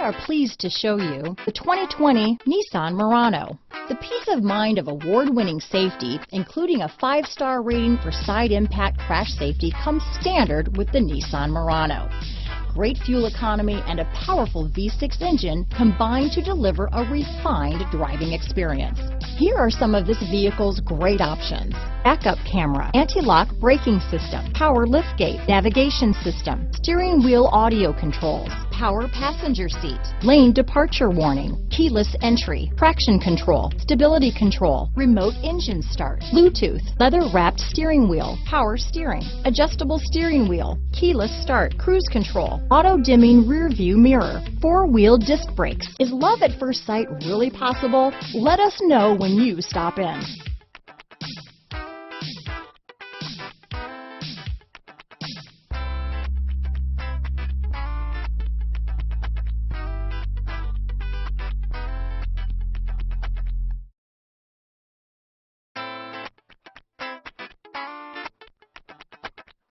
are pleased to show you the 2020 Nissan Murano. The peace of mind of award-winning safety, including a 5-star rating for side impact crash safety, comes standard with the Nissan Murano. Great fuel economy and a powerful V6 engine combine to deliver a refined driving experience. Here are some of this vehicle's great options: backup camera, anti-lock braking system, power liftgate, navigation system, steering wheel audio controls, power passenger seat, lane departure warning, keyless entry, traction control, stability control, remote engine start, Bluetooth, leather-wrapped steering wheel, power steering, adjustable steering wheel, keyless start, cruise control, auto-dimming rear view mirror, 4-wheel disc brakes. Is love at first sight really possible? Let us know when you stop in.